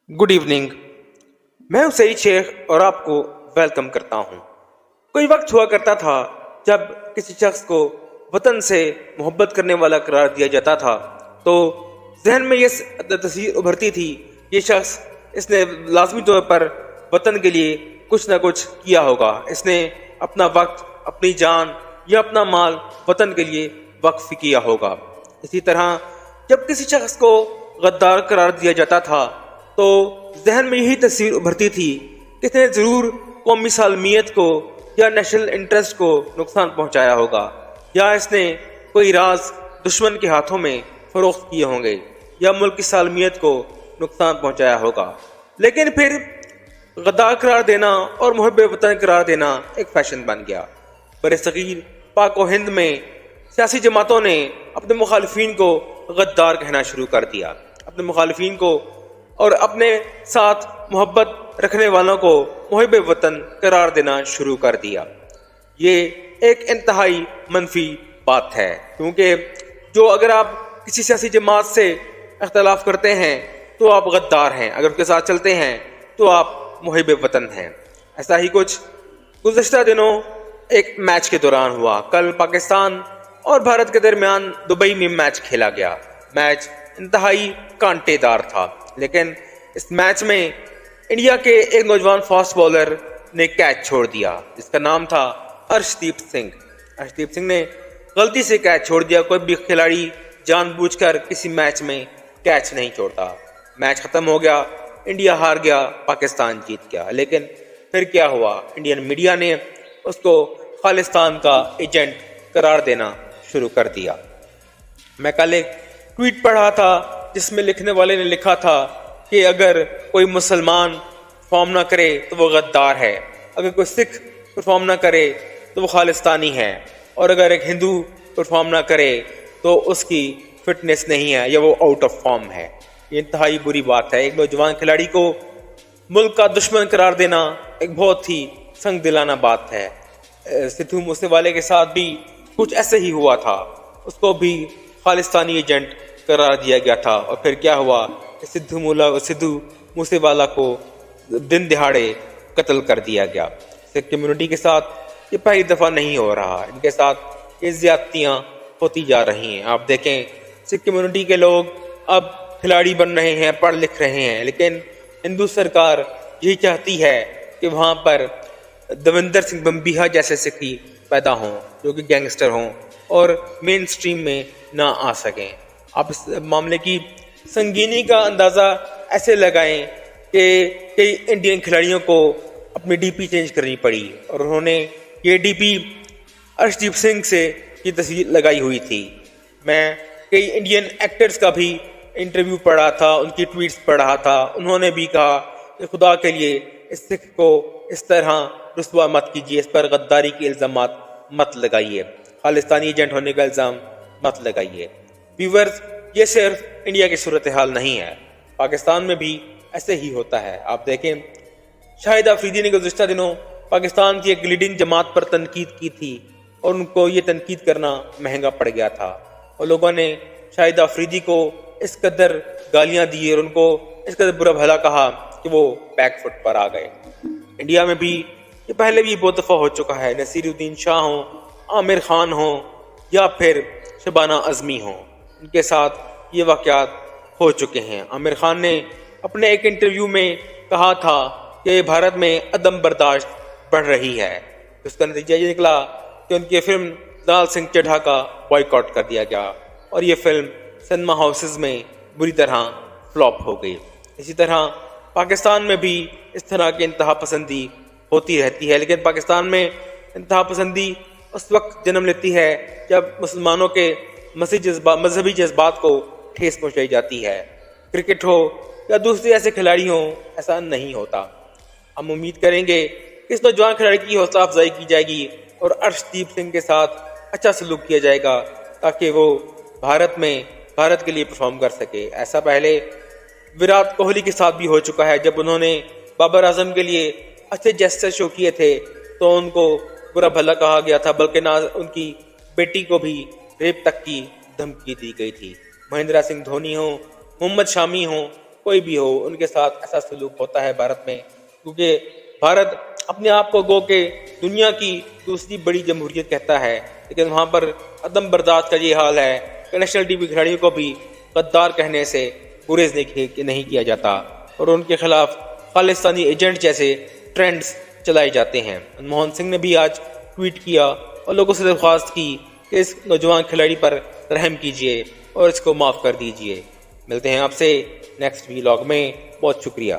Good evening. मैं हूं सईद शेख और आपको वेलकम करता हूं। कोई वक्त हुआ करता था जब किसी शख्स को वतन से मोहब्बत करने वाला करार दिया जाता था तो जहन में ये तस्वीर उभरती थी, ये शख्स इसने लाजमी तौर पर वतन के लिए कुछ ना कुछ किया होगा, इसने अपना वक्त, अपनी जान या अपना माल वतन के लिए वक्फ किया होगा। इसी तरह जब किसी शख्स को गद्दार करार दिया जाता था तो जहन में यही तस्वीर उभरती थी कि इसने जरूर कौमी सालमियत को या नेशनल इंटरेस्ट को नुकसान पहुंचाया होगा, या इसने कोई राज दुश्मन के हाथों में फरोख्त किए होंगे या मुल्क की सालमियत को नुकसान पहुंचाया होगा। लेकिन फिर गद्दार करार देना और मुहब्ब वतन करार देना एक फैशन बन गया। बरसगीर पाक व हिंद में सियासी जमातों ने अपने मुखालिफिन को गद्दार कहना शुरू कर दिया, अपने मुखालिफिन को और अपने साथ मोहब्बत रखने वालों को मुहब्ब वतन करार देना शुरू कर दिया। ये एक इंतहाई मनफी बात है, क्योंकि जो अगर आप किसी सियासी जमात से इख्तलाफ करते हैं तो आप गद्दार हैं, अगर उसके साथ चलते हैं तो आप मुहब्ब वतन हैं। ऐसा ही कुछ गुज़श्ता दिनों एक मैच के दौरान हुआ। कल पाकिस्तान और भारत के दरमियान दुबई में मैच खेला गया। मैच इंतहाई कांटेदार था, लेकिन इस मैच में इंडिया के एक नौजवान फास्ट बॉलर ने कैच छोड़ दिया जिसका नाम था अर्शदीप सिंह। अर्शदीप सिंह ने गलती से कैच छोड़ दिया। कोई भी खिलाड़ी जानबूझकर किसी मैच में कैच नहीं छोड़ता। मैच खत्म हो गया, इंडिया हार गया, पाकिस्तान जीत गया। लेकिन फिर क्या हुआ? इंडियन मीडिया ने उसको खालिस्तान का एजेंट करार देना शुरू कर दिया। मैं कल एक ट्वीट पढ़ा था जिसमें लिखने वाले ने लिखा था कि अगर कोई मुसलमान परफॉर्म ना करे तो वो गद्दार है, अगर कोई सिख परफॉर्म ना करे तो वो खालिस्तानी है, और अगर एक हिंदू परफॉर्म ना करे तो उसकी फिटनेस नहीं है या वो आउट ऑफ फॉर्म है। ये इंतहाई बुरी बात है। एक नौजवान खिलाड़ी को मुल्क का दुश्मन करार देना एक बहुत ही संग दिलाना बात है। सिद्धू मूसेवाले के साथ भी कुछ ऐसे ही हुआ था, उसको भी खालिस्तानी एजेंट करार दिया गया था। और फिर क्या हुआ? सिद्धू मूसेवाला को दिन दिहाड़े कत्ल कर दिया गया। सिख कम्युनिटी के साथ ये पहली दफ़ा नहीं हो रहा, इनके साथ ये ज्यादतियाँ होती जा रही हैं। आप देखें, सिख कम्युनिटी के लोग अब खिलाड़ी बन रहे हैं, पढ़ लिख रहे हैं, लेकिन हिंदू सरकार यही चाहती है कि वहाँ पर दविंदर सिंह बम्बीहा जैसे सिखी पैदा हों जो कि गैंगस्टर हों और मेन स्ट्रीम में ना आ सकें। आप इस मामले की संगीनी का अंदाज़ा ऐसे लगाएं कि कई इंडियन खिलाड़ियों को अपनी डीपी चेंज करनी पड़ी और उन्होंने ये डीपी अर्शदीप सिंह से की तस्वीर लगाई हुई थी। मैं कई इंडियन एक्टर्स का भी इंटरव्यू पढ़ा था, उनकी ट्वीट्स पढ़ा था। उन्होंने भी कहा कि खुदा के लिए इस सिख को इस तरह रुस्वा मत कीजिए, इस पर गद्दारी के इल्ज़ामात मत लगाइए, खालिस्तानी एजेंट होने का इल्ज़ाम मत लगाइए। व्यूअर्स, ये सिर्फ इंडिया की सूरत हाल नहीं है, पाकिस्तान में भी ऐसे ही होता है। आप देखें, शाहिद अफरीदी ने गुज़श्ता दिनों पाकिस्तान की एक लीडिंग जमात पर तनकीद की थी और उनको ये तनकीद करना महंगा पड़ गया था, और लोगों ने शाहिद अफरीदी को इस कदर गालियां दी और उनको इस कदर बुरा भला कहा कि वो बैक फुट पर आ गए। इंडिया में भी ये पहले भी बहुत दफ़ा हो चुका है। नसीरुद्दीन शाह हो, आमिर खान हो या फिर शबाना अज़मी हो, इनके साथ ये वाक़यात हो चुके हैं। आमिर खान ने अपने एक इंटरव्यू में कहा था कि भारत में अदम बर्दाश्त बढ़ रही है। उसका नतीजा ये निकला कि उनकी फिल्म लाल सिंह चड्ढा का बॉयकॉट कर दिया गया और ये फिल्म सिनेमा हाउसेस में बुरी तरह फ्लॉप हो गई। इसी तरह पाकिस्तान में भी इस तरह की इंतहा पसंदी होती रहती है, लेकिन पाकिस्तान में इंतहा पसंदी उस वक्त जन्म लेती है जब मुसलमानों के मजहबी जज्बात को ठेस पहुंचाई जाती है। क्रिकेट हो या दूसरे ऐसे खिलाड़ी हों, ऐसा नहीं होता। हम उम्मीद करेंगे कि इस नौजवान खिलाड़ी की हौसला अफजाई की जाएगी और अर्शदीप सिंह के साथ अच्छा सलूक किया जाएगा ताकि वो भारत के लिए परफॉर्म कर सके। ऐसा पहले विराट कोहली के साथ भी हो चुका है। जब उन्होंने बाबर आजम के लिए अच्छे जेस्चर शो किए थे तो उनको बुरा भला कहा गया था, बल्कि ना उनकी बेटी को भी रेप तक की धमकी दी गई थी। महेंद्र सिंह धोनी हो, मोहम्मद शामी हो کوئی بھی ہو ان کے ساتھ ایسا سلوک ہوتا ہے بھارت میں، کیونکہ بھارت اپنے آپ کو گو کہ دنیا کی دوسری بڑی جمہوریت کہتا ہے، لیکن وہاں پر عدم برداشت کا یہ حال ہے کہ نیشنل ٹی وی کھلاڑیوں کو بھی غدار کہنے سے گریز نہیں کیا جاتا اور ان کے خلاف خالصتانی ایجنٹ جیسے ٹرینڈز چلائے جاتے ہیں۔ منموہن سنگھ نے بھی آج ٹویٹ کیا اور لوگوں سے درخواست کی کہ اس نوجوان کھلاڑی پر رحم کیجیے اور اس کو معاف کر دیجیے۔ ملتے ہیں آپ سے نیکسٹ ویلاگ میں، بہت شکریہ۔